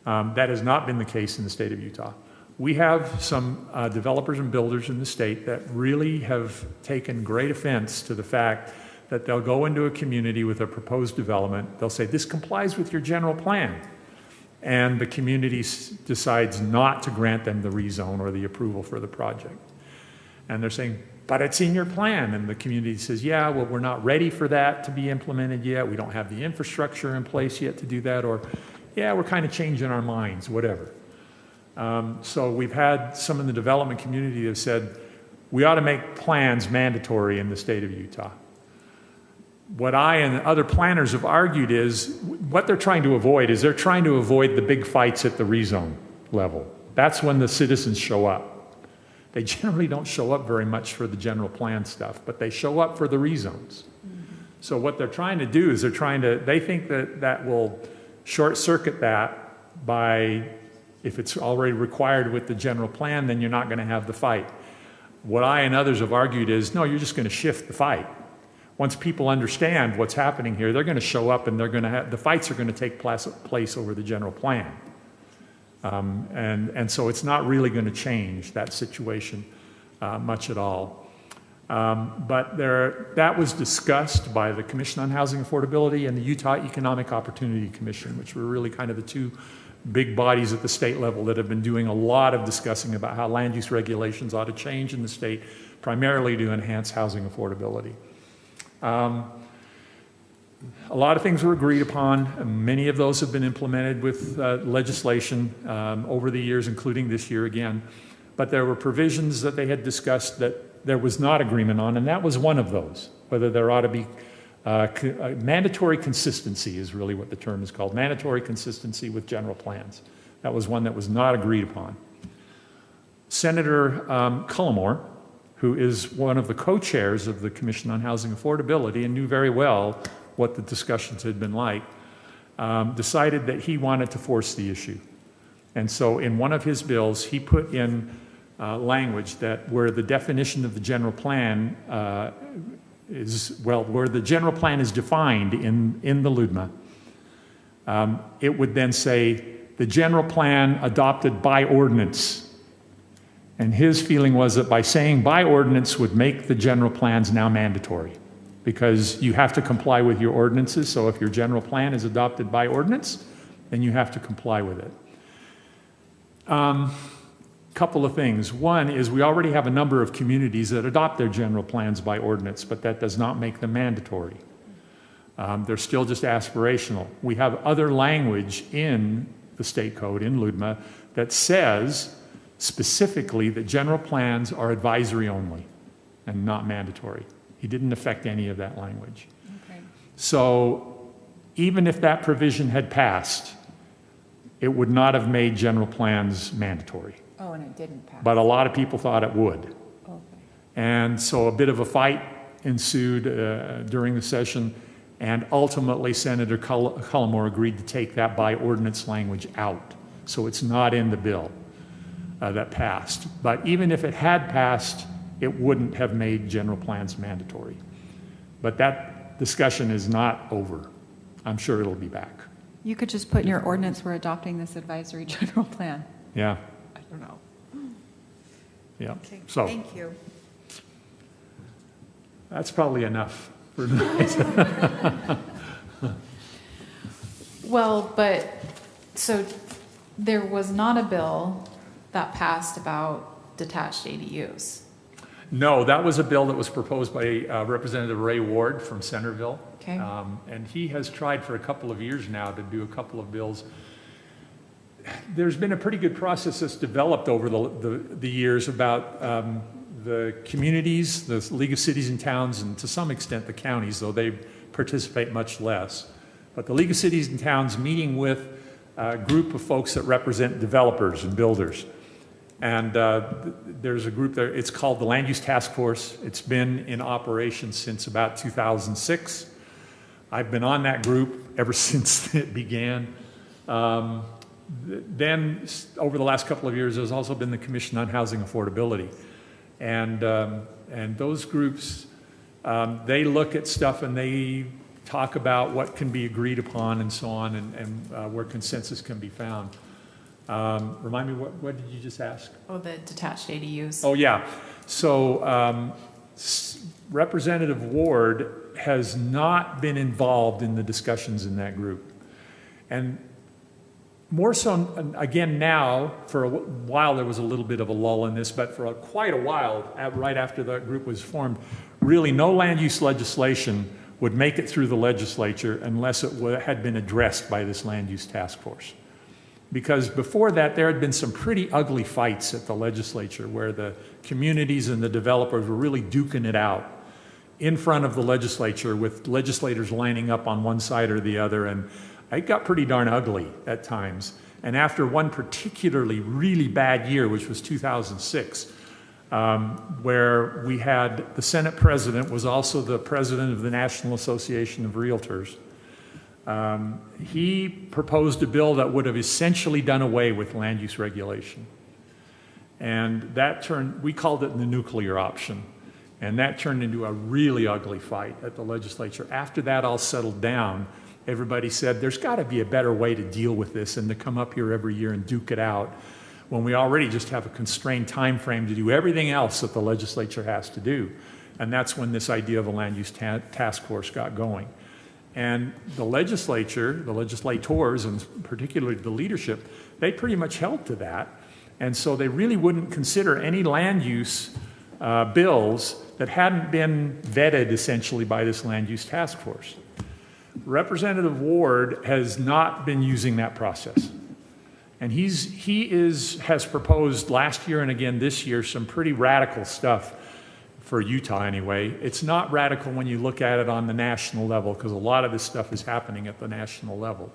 That has not been the case in the state of Utah. We have some developers and builders in the state that really have taken great offense to the fact that they'll go into a community with a proposed development. They'll say, this complies with your general plan. And the community decides not to grant them the rezone or the approval for the project. And they're saying, but it's in your plan. And the community says, yeah, well, we're not ready for that to be implemented yet. We don't have the infrastructure in place yet to do that. Or, yeah, we're kind of changing our minds, whatever. So we've had some in the development community that have said, we ought to make plans mandatory in the state of Utah. What I and other planners have argued is, what they're trying to avoid is they're trying to avoid the big fights at the rezone level. That's when the citizens show up. They generally don't show up very much for the general plan stuff, but they show up for the rezones. So what they're trying to do is they think that will short circuit that by, if it's already required with the general plan, then you're not going to have the fight. What I and others have argued is, no, you're just going to shift the fight. Once people understand what's happening here, they're going to show up and the fights are going to take place over the general plan. And so it's not really going to change that situation much at all. But that was discussed by the Commission on Housing Affordability and the Utah Economic Opportunity Commission, which were really kind of the two big bodies at the state level that have been doing a lot of discussing about how land use regulations ought to change in the state, primarily to enhance housing affordability. A lot of things were agreed upon. Many of those have been implemented with legislation over the years, including this year again. But there were provisions that they had discussed that there was not agreement on, and that was one of those, whether there ought to be mandatory consistency is really what the term is called, mandatory consistency with general plans. That was one that was not agreed upon. Senator Cullimore, who is one of the co-chairs of the Commission on Housing Affordability and knew very well what the discussions had been like, decided that he wanted to force the issue. And so in one of his bills, he put in language that where the definition of the general plan where the general plan is defined in the LUDMA, it would then say the general plan adopted by ordinance. And his feeling was that by saying by ordinance would make the general plans now mandatory, because you have to comply with your ordinances. So if your general plan is adopted by ordinance, then you have to comply with it. Couple of things. One is we already have a number of communities that adopt their general plans by ordinance, but that does not make them mandatory. They're still just aspirational. We have other language in the state code, in LUDMA, that says specifically that general plans are advisory only and not mandatory. He didn't affect any of that language. Okay. So even if that provision had passed, it would not have made general plans mandatory. Oh, and it didn't pass. But a lot of people thought it would. Okay. And so a bit of a fight ensued during the session, and ultimately Senator Cullimore agreed to take that by ordinance language out. So it's not in the bill that passed. But even if it had passed, it wouldn't have made general plans mandatory. But that discussion is not over. I'm sure it'll be back. You could just put in your ordinance, we're adopting this advisory general plan. Yeah. I don't know. Yeah. Okay, So thank you. that's probably enough for tonight. Well, but, so there was not a bill that passed about detached ADUs. No, that was a bill that was proposed by Representative Ray Ward from Centerville. Okay. And he has tried for a couple of years now to do a couple of bills. There's been a pretty good process that's developed over the years about the communities, the League of Cities and Towns, and to some extent the counties, though they participate much less. But the League of Cities and Towns meeting with a group of folks that represent developers and builders. And there's a group there, it's called the Land Use Task Force. It's been in operation since about 2006. I've been on that group ever since it began. Then, over the last couple of years, there's also been the Commission on Housing Affordability. And those groups, they look at stuff and they talk about what can be agreed upon and so on, and where consensus can be found. Remind me, what did you just ask? Oh, the detached ADUs. Oh, yeah. So Representative Ward has not been involved in the discussions in that group. And more so, again, now, for a while there was a little bit of a lull in this, but for quite a while, right after the group was formed, really no land use legislation would make it through the legislature unless it had been addressed by this land use task force. Because before that, there had been some pretty ugly fights at the legislature where the communities and the developers were really duking it out in front of the legislature, with legislators lining up on one side or the other, and it got pretty darn ugly at times. And after one particularly really bad year, which was 2006, where we had the Senate president was also the president of the National Association of Realtors. He proposed a bill that would have essentially done away with land use regulation. And that we called it the nuclear option. And that turned into a really ugly fight at the legislature. After that all settled down, everybody said, there's got to be a better way to deal with this than to come up here every year and duke it out when we already just have a constrained time frame to do everything else that the legislature has to do. And that's when this idea of a land use task force got going. And the legislature, the legislators, and particularly the leadership, they pretty much held to that. And so they really wouldn't consider any land use bills that hadn't been vetted essentially by this land use task force. Representative Ward has not been using that process. And he has proposed last year and again this year some pretty radical stuff for Utah anyway. It's not radical when you look at it on the national level, because a lot of this stuff is happening at the national level.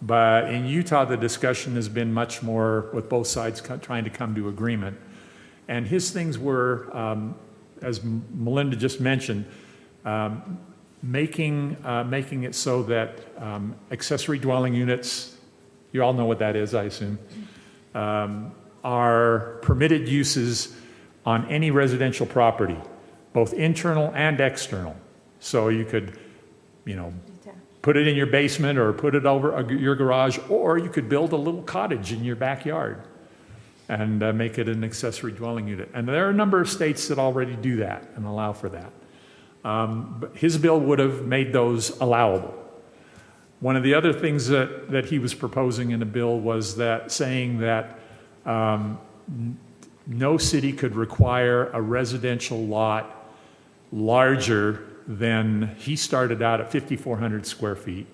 But in Utah, the discussion has been much more with both sides trying to come to agreement. And his things were, as Melinda just mentioned, making it so that accessory dwelling units, you all know what that is, I assume, are permitted uses on any residential property, both internal and external. So you could, put it in your basement or put it over your garage, or you could build a little cottage in your backyard and make it an accessory dwelling unit. And there are a number of states that already do that and allow for that. But his bill would have made those allowable. One of the other things that he was proposing in a bill was that saying that no city could require a residential lot larger than, he started out at 5,400 square feet.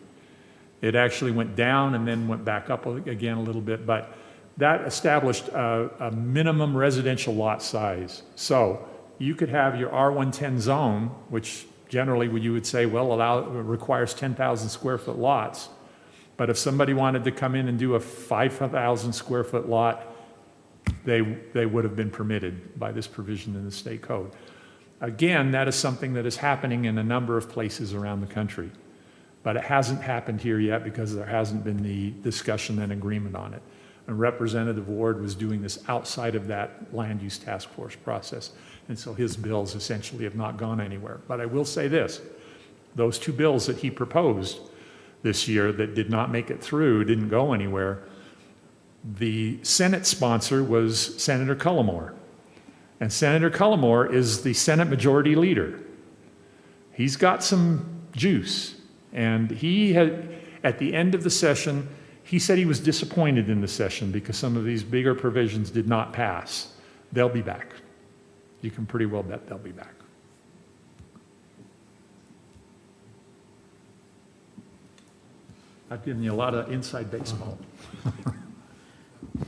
It actually went down and then went back up again a little bit, but that established a minimum residential lot size. So you could have your R110 zone, which generally you would say, well, requires 10,000 square foot lots. But if somebody wanted to come in and do a 5,000 square foot lot, they would have been permitted by this provision in the state code. Again, that is something that is happening in a number of places around the country. But it hasn't happened here yet because there hasn't been the discussion and agreement on it. And Representative Ward was doing this outside of that land use task force process. And so his bills essentially have not gone anywhere. But I will say this, those two bills that he proposed this year that did not make it through, didn't go anywhere, the Senate sponsor was Senator Cullimore. And Senator Cullimore is the Senate Majority Leader. He's got some juice. And he had, at the end of the session, he said he was disappointed in the session because some of these bigger provisions did not pass. They'll be back. You can pretty well bet they'll be back. I've given you a lot of inside baseball.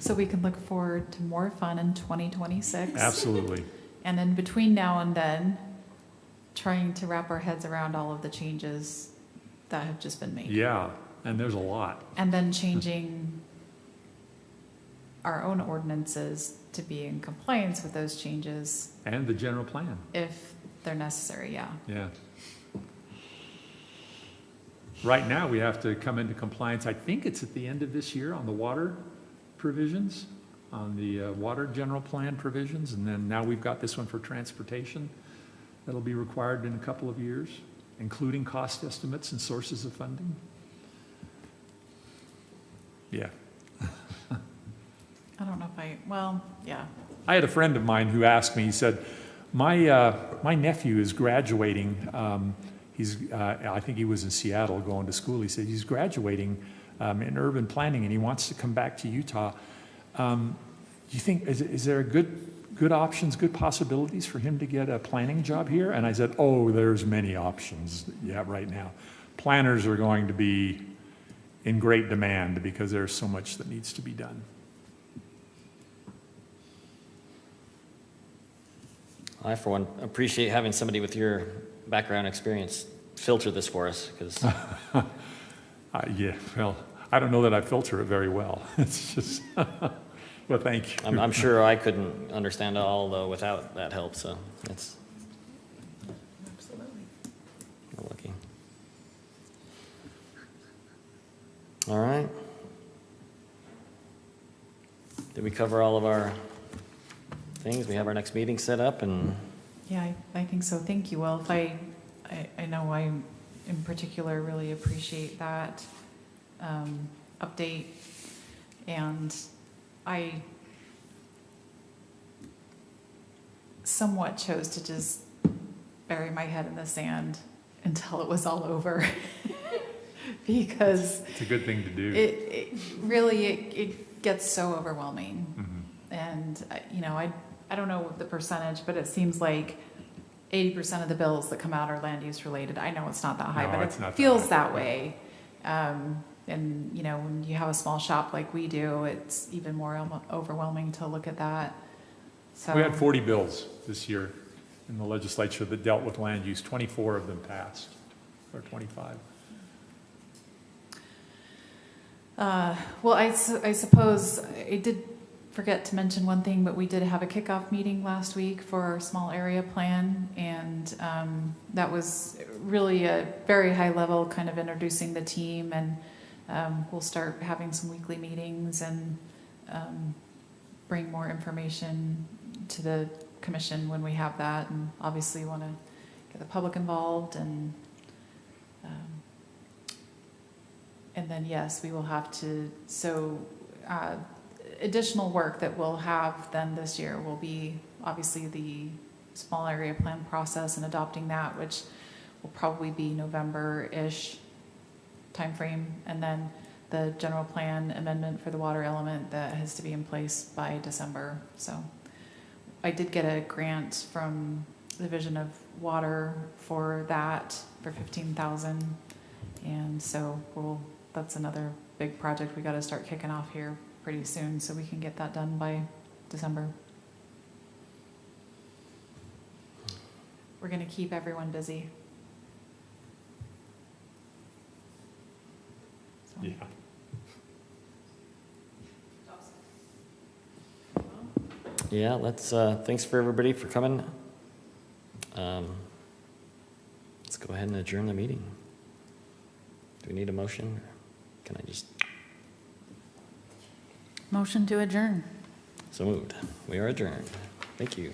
So we can look forward to more fun in 2026. Absolutely. And then between now and then, trying to wrap our heads around all of the changes that have just been made. Yeah, and there's a lot. And then changing our own ordinances to be in compliance with those changes And the general plan, if they're necessary, yeah. yeah. Right now, we have to come into compliance, I think it's at the end of this year on the water provisions, on the water general plan provisions, and then now we've got this one for transportation that'll be required in a couple of years, including cost estimates and sources of funding. Yeah. I don't know if well, yeah. I had a friend of mine who asked me, he said, my nephew is graduating, I think he was in Seattle going to school. He said he's graduating in urban planning and he wants to come back to Utah. Do you think, is there good options, good possibilities for him to get a planning job here? And I said, oh, there's many options, yeah, right now. Planners are going to be in great demand because there's so much that needs to be done. I, for one, appreciate having somebody with your background experience filter this for us, because Yeah, well, I don't know that I filter it very well. It's just, well, thank you. I'm sure I couldn't understand it all, though, without that help, so it's, Absolutely. we're lucky. All right. Did we cover all of our things? We have our next meeting set up, and Yeah, I think so. Thank you, Will. I know I in particular really appreciate that update. And I somewhat chose to just bury my head in the sand until it was all over. Because It's a good thing to do. it really, it gets so overwhelming. Mhm. And, I don't know the percentage, but it seems like 80% of the bills that come out are land use related. I know it's not that high, No, but it's not it that feels high. that way. And, when you have a small shop like we do, it's even more overwhelming to look at that. So We had 40 bills this year in the legislature that dealt with land use. 24 of them passed, or 25. Well, I suppose I did forget to mention one thing, but we did have a kickoff meeting last week for our small area plan, and that was really a very high level, kind of introducing the team, and we'll start having some weekly meetings and bring more information to the commission when we have that, and obviously want to get the public involved, and then yes, we will have to, additional work that we'll have then this year will be obviously the small area plan process and adopting that, which will probably be November-ish timeframe, and then the general plan amendment for the water element that has to be in place by December. So I did get a grant from the Division of Water for that for $15,000, and so that's another big project we got to start kicking off here pretty soon, so we can get that done by December. We're going to keep everyone busy. So. Yeah. yeah, let's, thanks for everybody for coming. Let's go ahead and adjourn the meeting. Do we need a motion? Can I just? Motion to adjourn. So moved. We are adjourned. Thank you.